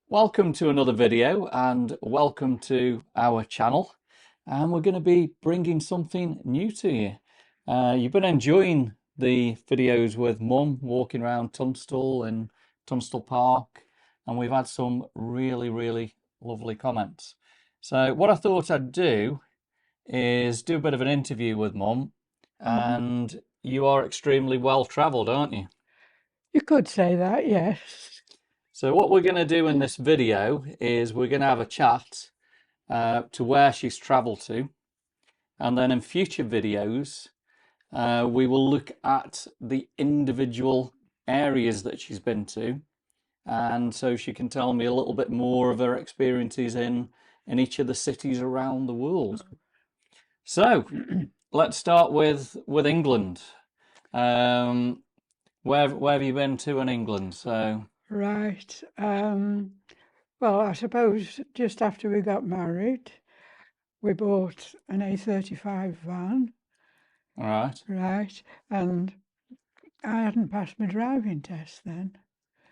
Welcome to another video and welcome to our channel. And we're going to be bringing something new to you. You've been enjoying the videos with Mum walking around Tunstall and Tunstall Park, and we've had some really lovely comments. So what I thought I'd do is do a bit of an interview with Mum, and you are extremely well travelled, aren't you? You could say that, yes. So what we're going to do in this video is we're going to have a chat to where she's travelled to, and then in future videos we will look at the individual areas that she's been to, and so she can tell me a little bit more of her experiences in each of the cities around the world. So let's start with England. Where have you been to in England? So Right. Well, I suppose just after we got married, we bought an A35 van, all right, right? And I hadn't passed my driving test then.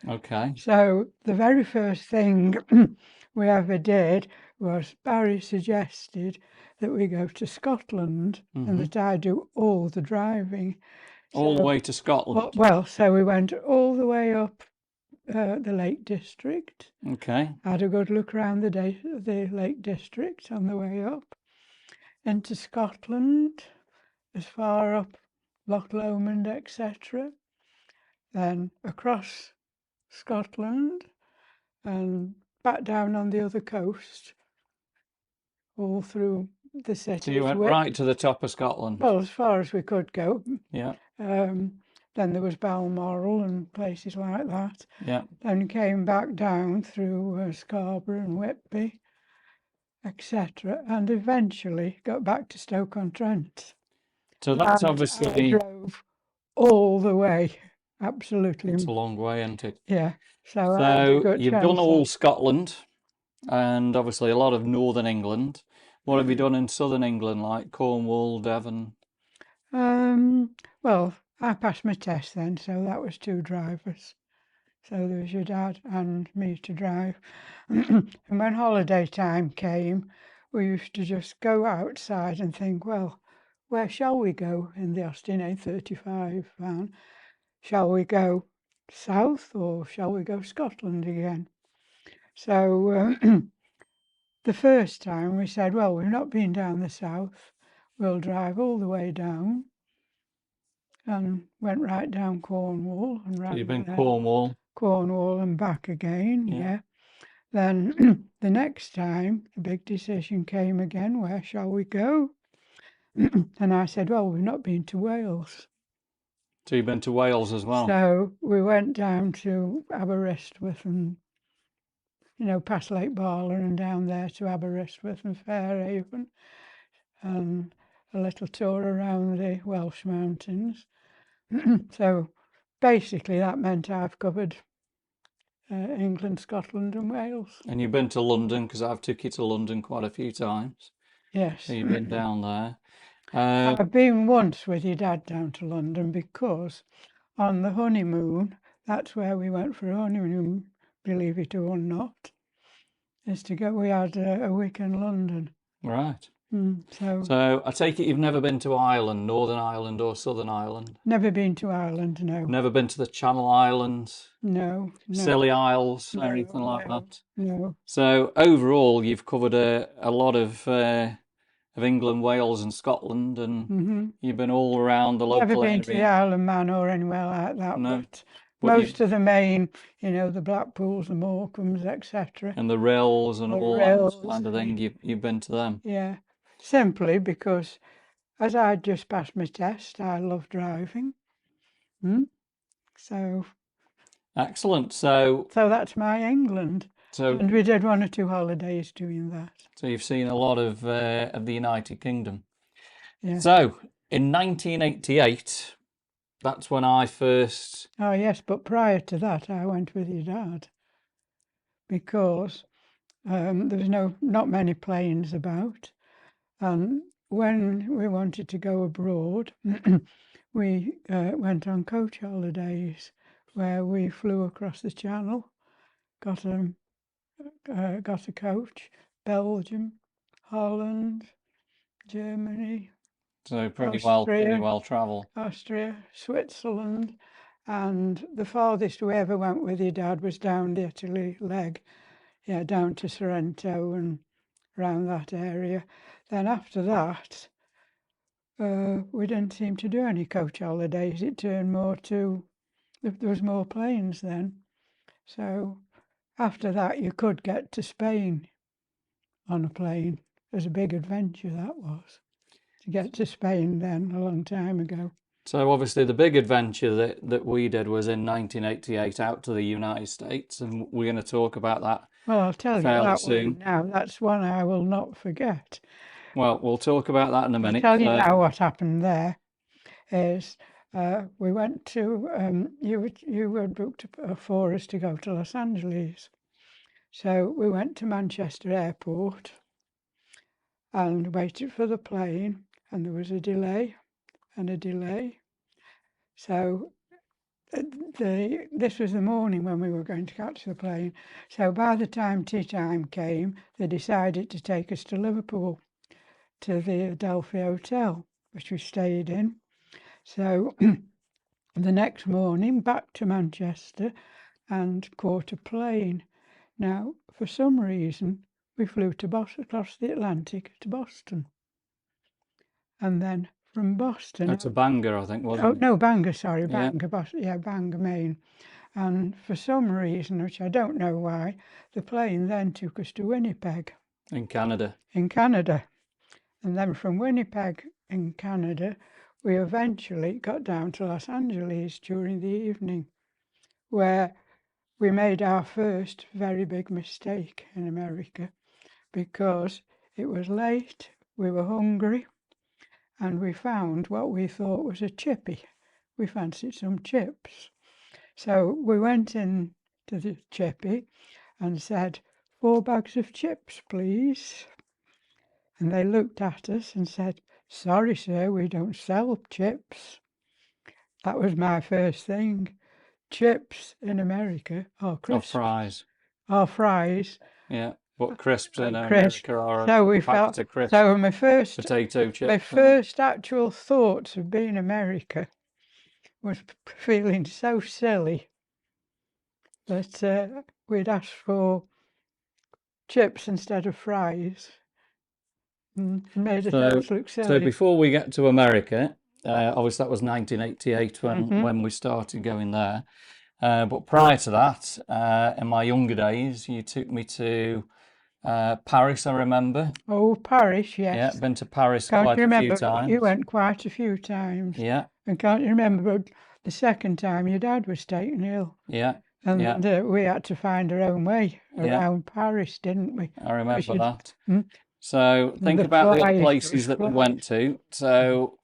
okay. So the very first thing we ever did was Barry suggested that we go to Scotland and that I do all the driving. All the So, way to Scotland. so we went all the way up the Lake District. Okay. Had a good look around the Lake District on the way up, into Scotland, as far up Loch Lomond, etc. Then across Scotland and back down on the other coast, all through the So you cities. went right to the top of Scotland. Well, as far as we could go. Yeah. Then there was Balmoral and places like that. Yeah. Then came back down through Scarborough and Whitby, etc., and eventually got back to Stoke-on-Trent. So that's And I obviously drove all the way, absolutely. it's a long way, isn't it? Yeah, so I had a So good you've done chance all of. Scotland and obviously a lot of northern England. What have you done in southern England, like Cornwall, Devon? Well, I passed my test then, so that was two drivers. So there was your dad and me to drive. And when holiday time came, we used to just go outside and think, well, where shall we go in the Austin A35 van? Shall we go south or shall we go Scotland again? So the first time we said, well, we've not been down the south. We'll drive all the way down, and went right down Cornwall and So you've round been there. Cornwall. And back again, Yeah. yeah. Then the next time, the big decision came again, where shall we go? And I said, well, we've not been to Wales. So you've been to Wales as well. So we went down to Aberystwyth and, past Lake Barla and down there to Aberystwyth and Fairhaven, and a little tour around the Welsh mountains. So basically that meant I've covered England, Scotland and Wales. And you've been to London, because I've took you to London quite a few times. Yes. So you've been down there. I've been once with your dad down to London because on the honeymoon, that's where we went for a honeymoon, believe it or not, we had a week in London. Right. So So I take it you've never been to Ireland, Northern Ireland or Southern Ireland? never been to Ireland, no. Never been to the Channel Islands, No. Scilly Isles, No, anything like no, that? no. So overall, you've covered a lot of England, Wales, and Scotland, and you've been all around the Never local been to the area. Isle of Man or anywhere like that, No, but but most of the main, the Blackpools, the Morecambes, etc. and the Rills and The all Rills, that kind of thing. You've been to them. Yeah, simply because as I just passed my test, I love driving. So Excellent. So that's my England. so And we did one or two holidays doing that. so you've seen a lot of the United Kingdom. Yeah. So in 1988, that's when I first. Oh yes, but prior to that, I went with your dad because there was not many planes about, and when we wanted to go abroad, we went on coach holidays where we flew across the channel, got a got a coach. Belgium, Holland, Germany, So pretty Austria, well traveled. Switzerland, and the farthest we ever went with your dad was down the Italy leg, yeah, down to Sorrento and round that area. Then after that, we didn't seem to do any coach holidays. It turned more to, there was more planes then. So after that, you could get to Spain on a plane. It was a big adventure, that was, to get to Spain then, a long time ago. So obviously the big adventure that we did was in 1988 out to the United States, and we're going to talk about that Well, I'll tell you fairly that one soon. now. That's one I will not forget. Well, we'll talk about that in a I'll minute. tell you now what happened there is we went to, you were booked for us to go to Los Angeles. So we went to Manchester Airport and waited for the plane, and there was a delay and a delay. So this was the morning when we were going to catch the plane. So by the time tea time came, they decided to take us to Liverpool, to the Adelphi Hotel, which we stayed in. So the next morning, back to Manchester and caught a plane. Now, for some reason, we flew to across the Atlantic to Boston. And then from Boston... That's a Bangor, I think, wasn't Oh, it? no, Bangor, sorry, Yeah. Bangor, Bangor, Maine. And for some reason, which I don't know why, the plane then took us to Winnipeg. In Canada. In Canada. And then from Winnipeg in Canada, we eventually got down to Los Angeles during the evening, where we made our first very big mistake in America, because it was late, we were hungry, and we found what we thought was a chippy. We fancied some chips. So we went in to the chippy and said, 4 bags of chips, please. And they looked at us and said, sorry, sir, we don't sell chips. That was my first thing. Chips in America are Or crisps. fries. Are fries. Yeah. But crisps in Crisp. America are So we a packet felt, of crisps. so my first Potato chips. My first actual thoughts of being America was feeling so silly that we'd asked for chips instead of fries. And made ourselves look silly. So before we get to America, obviously that was 1988 when we started going there. But prior to that, in my younger days, you took me to Paris, I remember. Oh, Paris, yes. Yeah, been to Paris Can't quite you a remember? few times. You went quite a few times. Yeah, And can't you remember the second time your dad was taken ill? yeah, And yeah. we had to find our own way around Paris, didn't we? I remember that. Hmm? So think the about the other flies, places that we flies. went to. So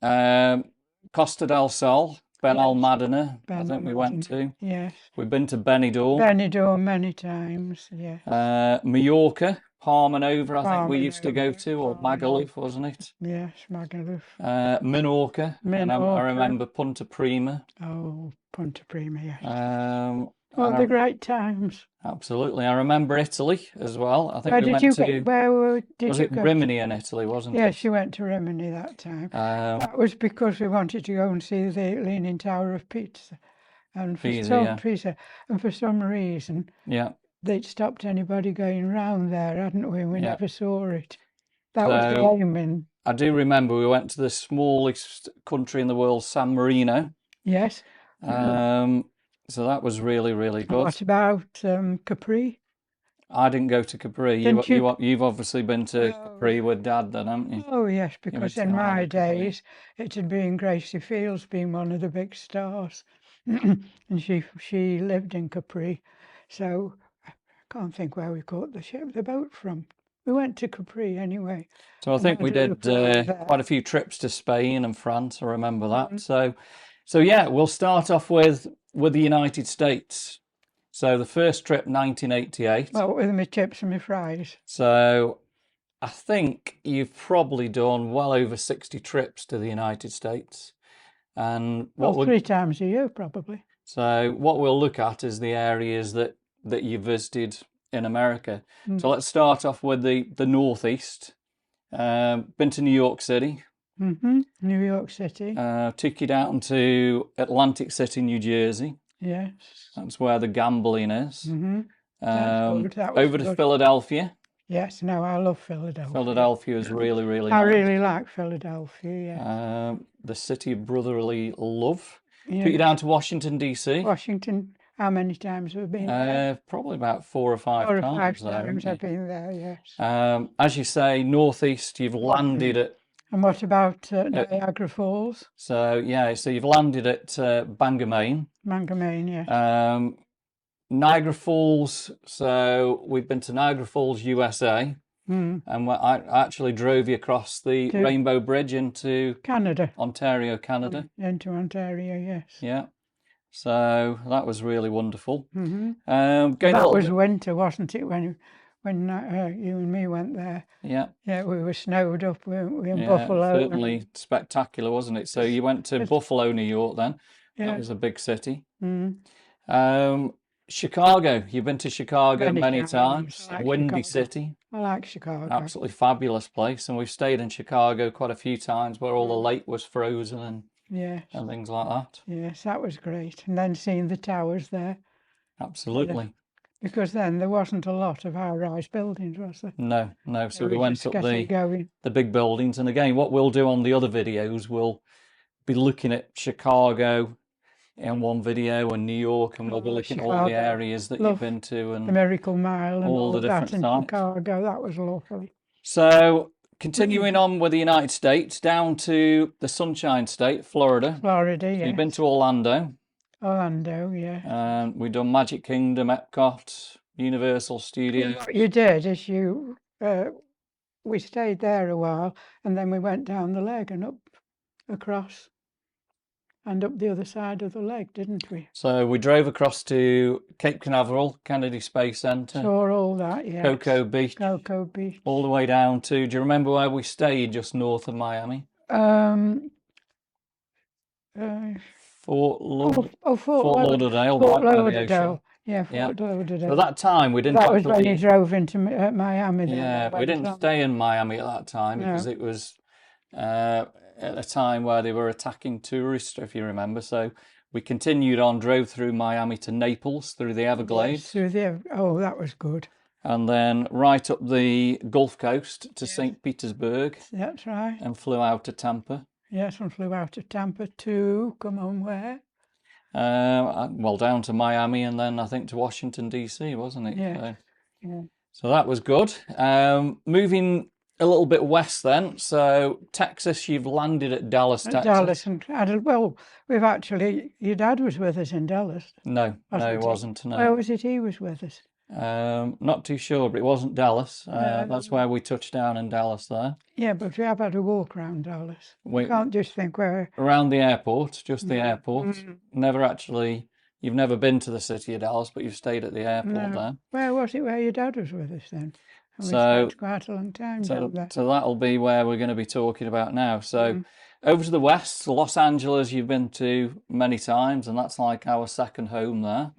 Costa del Sol, Ben Almadena, I Ben think we went to. Yes. We've been to Benidorm. Benidorm many times, yes. Mallorca, Palm and Over, I think we Palm used to and go Over, to, or Palm and Magaluf, wasn't it? Yes, Magaluf. Minorca, and I Minorca. remember Punta Prima. Oh, Punta Prima, yes. And the great times. absolutely. I remember Italy as well. I think Where we did went you to, go? Where did was you it go? Rimini in Italy, wasn't it? Yes, you went to Rimini that time. That was because we wanted to go and see the Leaning Tower of Pisa. And for Pisa, and for some reason, yeah, they'd stopped anybody going round there, hadn't we? We Yeah. never saw it. That was the So, aim. And I do remember we went to the smallest country in the world, San Marino. yes. So that was really, really good. What about Capri? I didn't go to Capri. Didn't you? You've obviously been to Capri with Dad then, haven't you? Oh yes, because in to my Isle of Capri. days it had been Gracie Fields being one of the big stars, and she lived in Capri, so I can't think where we caught the boat from. We went to Capri anyway. So I think we did quite a few trips to Spain and France. I remember that. So yeah, we'll start off with the United States. So the first trip, 1988. Well, with my chips and my fries. So I think you've probably done well over 60 trips to the United States. And Well, 3 times a year probably. So what we'll look at is the areas that you visited in America. So let's start off with the Northeast. Been to New York City. New York City. Took you down to Atlantic City, New Jersey. Yes. That's where the gambling is. That's good. That was Over to good. Philadelphia. Yes, no, I love Philadelphia. Philadelphia is really, really I nice. really like Philadelphia, yeah. The city of brotherly love. Yeah. Took you down to Washington, D.C. Washington, how many times have we been there? Probably about 4 or 5 4 or times 5 there, times haven't I've you? been there, yes. As you say, Northeast, you've landed at... And what about Niagara Falls? So, yeah, so you've landed at Bangor, Maine. Bangor, Maine, yes. Niagara Falls, so we've been to Niagara Falls, USA. And I actually drove you across the Rainbow Bridge into Canada. Ontario, Canada. Into Ontario, yes. Yeah. So that was really wonderful. That was winter, wasn't it, when you and me went there? Yeah. Yeah, we were snowed up, weren't we, in Buffalo. Certainly spectacular, wasn't it? So you went to Buffalo, New York then. Yeah. That was a big city. Chicago. You've been to Chicago many times. I like Windy Chicago. City. I like Chicago. Absolutely fabulous place. And we've stayed in Chicago quite a few times where all the lake was frozen and Yes. things like that. Yes, that was great. And then seeing the towers there, Absolutely. because then there wasn't a lot of high-rise buildings, was there? No. So we went up going. the big buildings. And again, what we'll do on the other videos, we'll be looking at Chicago in one video and New York, and we'll be looking at all the areas that you've been to and the Miracle Mile and all the that different in sites. Chicago. That was lovely. So continuing on with the United States, down to the Sunshine State, Florida. Florida, So yes. you've been to Orlando. Orlando, yeah. We've done Magic Kingdom, Epcot, Universal Studios. What you did is we stayed there a while, and then we went down the leg and up across and up the other side of the leg, didn't we? So we drove across to Cape Canaveral, Kennedy Space Center, Saw all that, yes. Cocoa Beach, all the way down to, do you remember where we stayed just north of Miami? Fort Lauderdale. Fort Lauderdale. Yeah, Fort Lauderdale. At that time, we didn't. That was when you drove into Miami. Yeah, we didn't stay in Miami at that time because it was at a time where they were attacking tourists, if you remember. So we continued on, drove through Miami to Naples, through the Everglades. Yes, that was good. And then right up the Gulf Coast to St. Petersburg. That's right. And flew out to Tampa. Yes, and flew out to Tampa to, come on, where? Well, down to Miami and then I think to Washington, D.C., wasn't it? Yeah. So that was good. Moving a little bit west then. So Texas, you've landed at Dallas, Texas. Dallas, and well, your dad was with us in Dallas. No, he wasn't. No. Where was it he was with us? Not too sure, but it wasn't Dallas. That's where we touched down in Dallas there. Yeah, but we have had a walk around Dallas. We can't just think where... Around the airport, just the airport. You've never been to the city of Dallas, but you've stayed at the airport there. Where was it where your dad was with us then? And we spent quite a long time down there. So that'll be where we're going to be talking about now. So over to the west, Los Angeles you've been to many times, and that's like our second home there.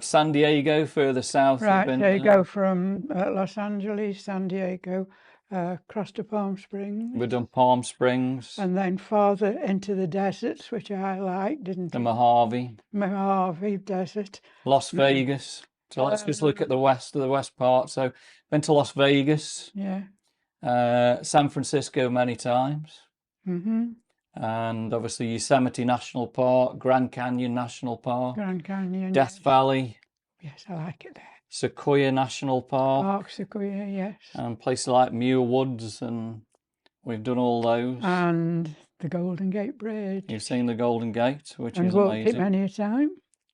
San Diego, further south. Right, so you go from Los Angeles, San Diego, across to Palm Springs. We've done Palm Springs. And then farther into the deserts, which I like, didn't The Mojave Desert. Las Vegas. So let's just look at the west part. So been to Las Vegas. Yeah. San Francisco many times. And obviously Yosemite National Park, Grand Canyon National Park. Grand Canyon. Death Valley. Yes, I like it there. Sequoia National Park. Sequoia, yes. And places like Muir Woods, and we've done all those. And the Golden Gate Bridge. You've seen the Golden Gate, which is amazing. And walked it many a time.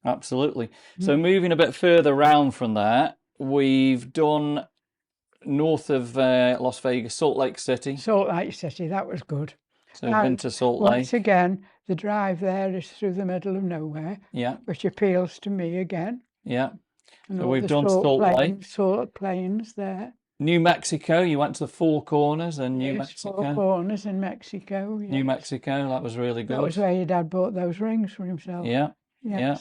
Absolutely. So moving a bit further round from there, we've done north of Las Vegas, Salt Lake City. Salt Lake City, that was good. So we've been to Salt Lake. Once again, the drive there is through the middle of nowhere. Yeah. Which appeals to me again. Yeah. And so we've done Salt Lake. Salt Plains there. New Mexico, you went to the Four Corners in New Mexico. Four Corners in Mexico. Yes. New Mexico, that was really good. That was where your dad bought those rings for himself. Yeah. Yes. Yeah.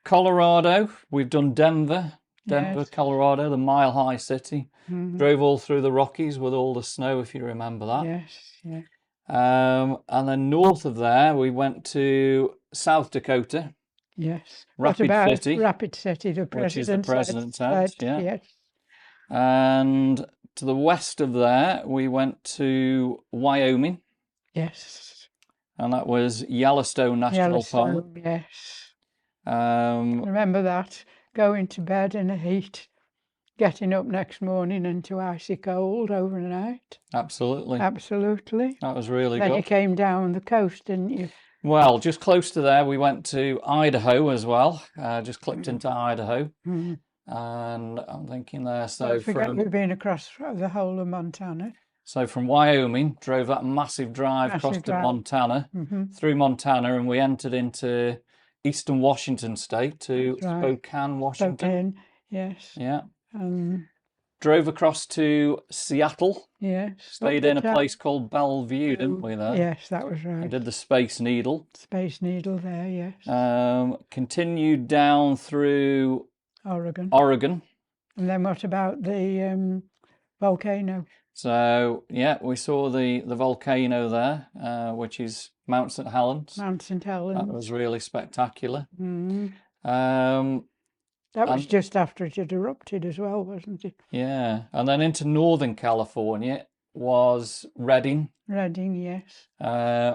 Colorado, we've done Denver. Denver, Yes. Colorado, the Mile High City. Mhm. Drove all through the Rockies with all the snow, if you remember that. Yes. Yeah. And then north of there, we went to South Dakota, Yes. What Rapid about City, Rapid City? The which is the president president's said house, yeah. yes. And to the west of there, we went to Wyoming, Yes. and that was Yellowstone National Park. Yellowstone. Yes. Um, Remember that? Going to bed in the heat, getting up next morning into icy cold overnight. absolutely. Absolutely. That was really Then you good. came down the coast, didn't you? Well, just close to there, we went to Idaho as well. Just clipped into Idaho. Mm. And I'm thinking there, Don't forget we've been across the whole of Montana. So from Wyoming, drove that massive drive across Massive to drive. Montana, through Montana, and we entered into eastern Washington state to That's right. Spokane, Washington. Spokane, yes. Yeah. Um, Drove across to Seattle. yes. Stayed in a place called Bellevue, didn't we, there? Yes, that was I right. did the Space Needle. Space Needle there, yes. Continued down through Oregon. And then what about the volcano? So, yeah, we saw the volcano there, which is Mount St. Helens. Mount St. Helens. That was really spectacular. Mm. Um, That was just after it had erupted as well, wasn't it? Yeah, and then into Northern California was Redding. Redding, yes.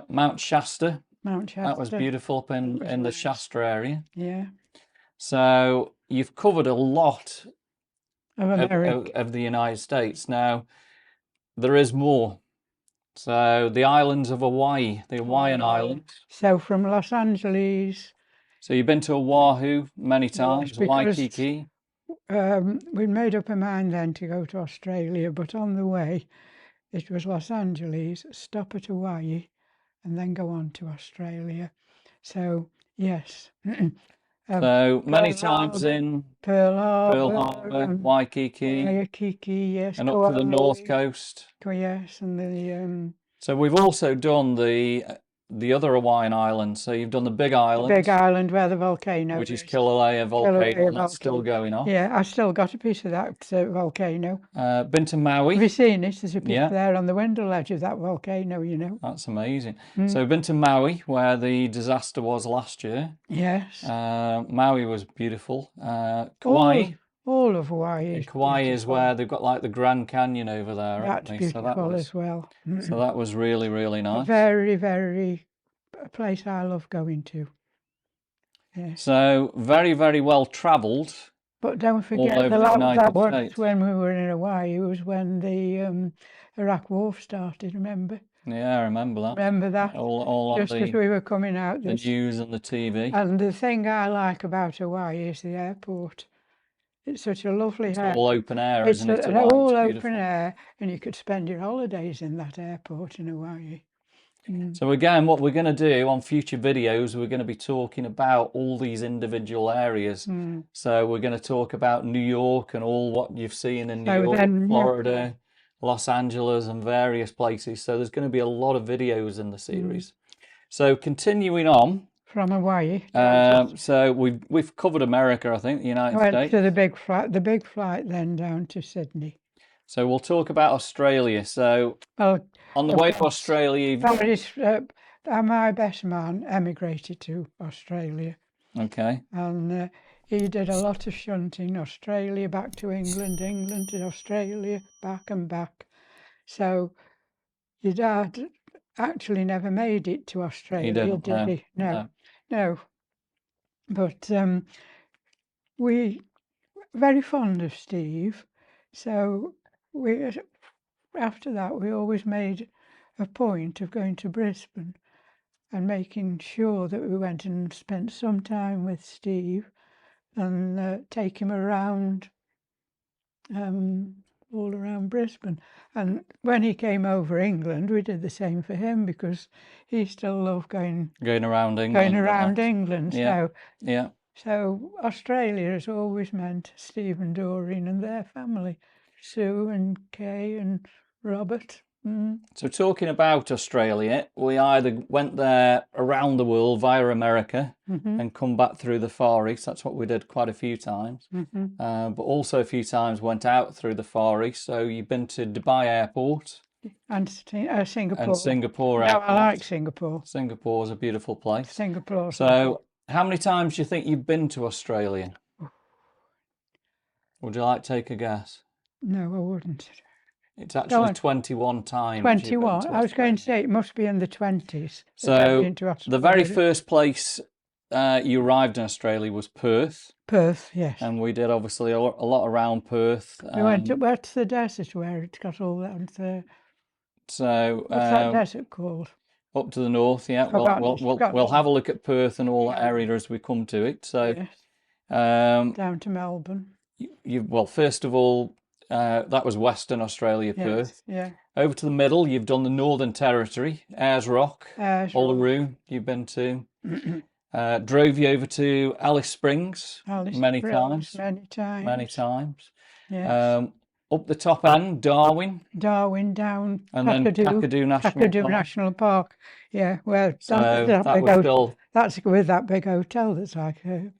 Mount Shasta. Mount Shasta. That was beautiful up in the Shasta area. Yeah. So you've covered a lot Of America. of the United States. Now, there is more. So the islands of Hawaii, the Hawaiian Islands. So from Los Angeles. So you've been to Oahu many times, Yes, Waikiki. We made up our mind then to go to Australia, but on the way, it was Los Angeles, stop at Hawaii, and then go on to Australia. So, yes. So many times in Pearl Harbor, Waikiki, yes. And up to the north coast. Yes, and the... So we've also done the other Hawaiian islands. So you've done the Big Island. Big Island where the volcano which is Kilauea volcano, and that's still going off. Yeah, I still got a piece of that volcano. Been to Maui. Have you seen it? There's a picture there on the window ledge of that volcano, you know. That's amazing. So we've been to Maui, where the disaster was last year. Yes. Maui was beautiful. Kauai. All of Hawaii. Kauai is where they've got like the Grand Canyon over there. That's beautiful as well. So that was really, really nice. Very, very a place I love going to. Yes. So very, very well travelled. But don't forget that once when we were in Hawaii, it was when the Iraq War started, remember? Yeah, I remember that. Remember that? All just as we were coming out. The news and the TV. And the thing I like about Hawaii is the airport. It's such a lovely airport. All open air, isn't it? It's all open air, and you could spend your holidays in that airport in Hawaii. So again, what we're going to do on future videos, we're going to be talking about all these individual areas. So we're going to talk about New York and all what you've seen in New York, Florida, Los Angeles, and various places. So there's going to be a lot of videos in the series. So continuing on. From Hawaii. So we've covered America, I think, the United States. To the big flight then down to Sydney. So we'll talk about Australia. So on the way to Australia, my best man emigrated to Australia. Okay. And he did a lot of shunting, Australia back to England, England to Australia, back and back. So your dad actually never made it to Australia, did he? No. But we very fond of Steve, so after that we always made a point of going to Brisbane and making sure that we went and spent some time with Steve and take him around all around Brisbane. And when he came over England, we did the same for him because he still loved going around England. So Australia has always meant Steve and Doreen and their family, Sue and Kay and Robert So talking about Australia, we either went there around the world via America and come back through the Far East. That's what we did quite a few times. But also a few times went out through the Far East. So you've been to Dubai Airport And Singapore. and Singapore No, Airport. I like Singapore. Singapore's a beautiful place. Singapore. So how many times do you think you've been to Australia? Would you like to take a guess? No, I wouldn't. It's actually 21 times. 21. I was going to say it must be in the 20s. So the very first place you arrived in Australia was Perth. Perth, yes. And we did obviously a lot around Perth. We went to the desert where it's got all that there. So what's that desert called? Up to the north, yeah. We'll have a look at Perth and all that area as we come to it. So Yes. down to Melbourne. Well, first of all, that was Western Australia, Yes, Perth. yeah. Over to the middle, you've done the Northern Territory, Ayers Rock, Uluru, you've been to. Drove you over to Alice Springs many times. Many times. Yes. Up the top end, Darwin. Darwin down. And then Kakadu National Park. Yeah, well, that's with that big hotel that's like a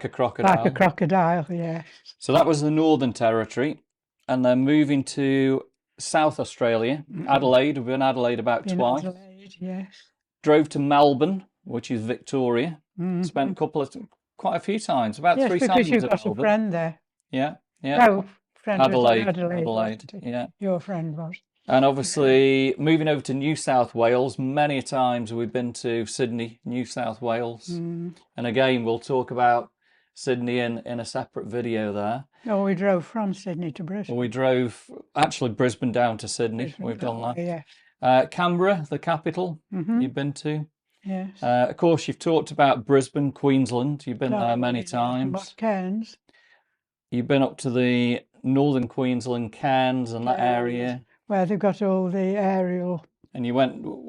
crocodile. Like a crocodile, yes. So that was the Northern Territory. And then moving to South Australia, Adelaide. We've been in Adelaide about twice. Adelaide, yes. Drove to Melbourne, which is Victoria. Spent quite a few times, about 3 times. Because you've got a friend there. Yeah. No, friend Adelaide, yeah. Your friend was. And obviously, moving over to New South Wales, many times we've been to Sydney, New South Wales. And again, we'll talk about Sydney in a separate video there. Oh, we drove from Sydney to Brisbane. We drove, actually, Brisbane down to Sydney. We've done that. Yeah. Canberra, the capital, you've been to. Yes. Of course, you've talked about Brisbane, Queensland. You've been there many times. Cairns. You've been up to the northern Queensland, Cairns and that area. Where they've got all the aerial. And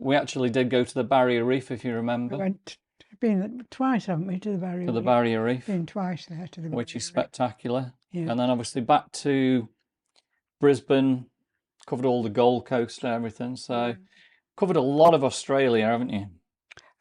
we actually did go to the Barrier Reef, if you remember. Been twice, haven't we, to the Barrier Reef? To the Barrier Reef. Been twice there to the Barrier Reef. Which is spectacular. Yeah. And then obviously back to Brisbane, covered all the Gold Coast and everything. So covered a lot of Australia, haven't you?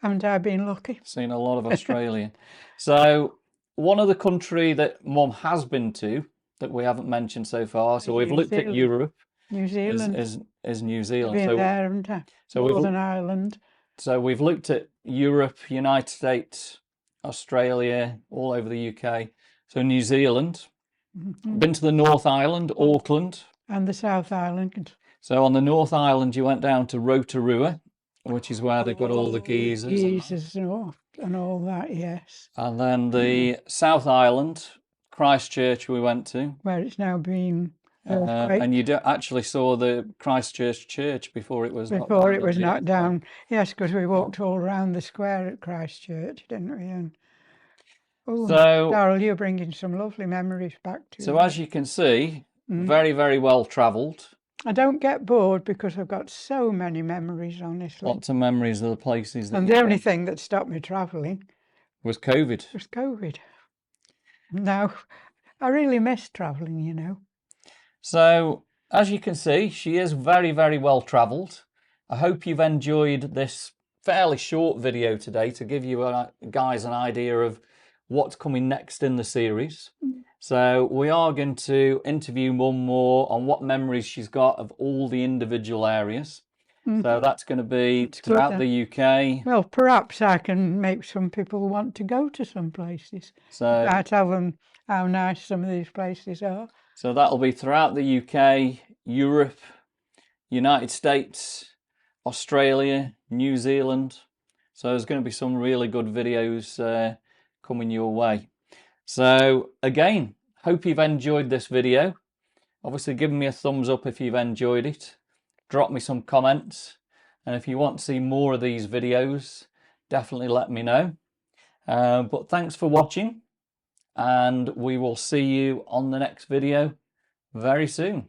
Haven't I been lucky? Seen a lot of Australia. So one of the country that Mum has been to that we haven't mentioned so far, so we've looked at Europe. New Zealand. Is New Zealand. Been there, haven't I? So Northern Ireland. So we've looked at Europe, United States, Australia, all over the UK. So New Zealand. Been to the North Island, Auckland. And the South Island. So on the North Island, you went down to Rotorua, which is where they've got all the geysers. Geysers and all that, yes. And then the South Island, Christchurch we went to. Where it's now been and you actually saw the Christchurch church before it was knocked down. Yes, because we walked all around the square at Christchurch, didn't we? And so, Darryl, you're bringing some lovely memories back to So as you can see, very, very well travelled. I don't get bored because I've got so many memories, honestly. Lots of memories of the places. And the only thing that stopped me travelling was COVID. Now, I really miss travelling, you know. So, as you can see, she is very, very well travelled. I hope you've enjoyed this fairly short video today to give you guys an idea of what's coming next in the series. So we are going to interview Mum more on what memories she's got of all the individual areas. So that's going to be throughout the UK. Well, perhaps I can make some people want to go to some places. So I tell them how nice some of these places are. So that'll be throughout the UK, Europe, United States, Australia, New Zealand. So there's going to be some really good videos coming your way. So again, hope you've enjoyed this video. Obviously give me a thumbs up if you've enjoyed it. Drop me some comments. And if you want to see more of these videos, definitely let me know. But thanks for watching. And we will see you on the next video very soon.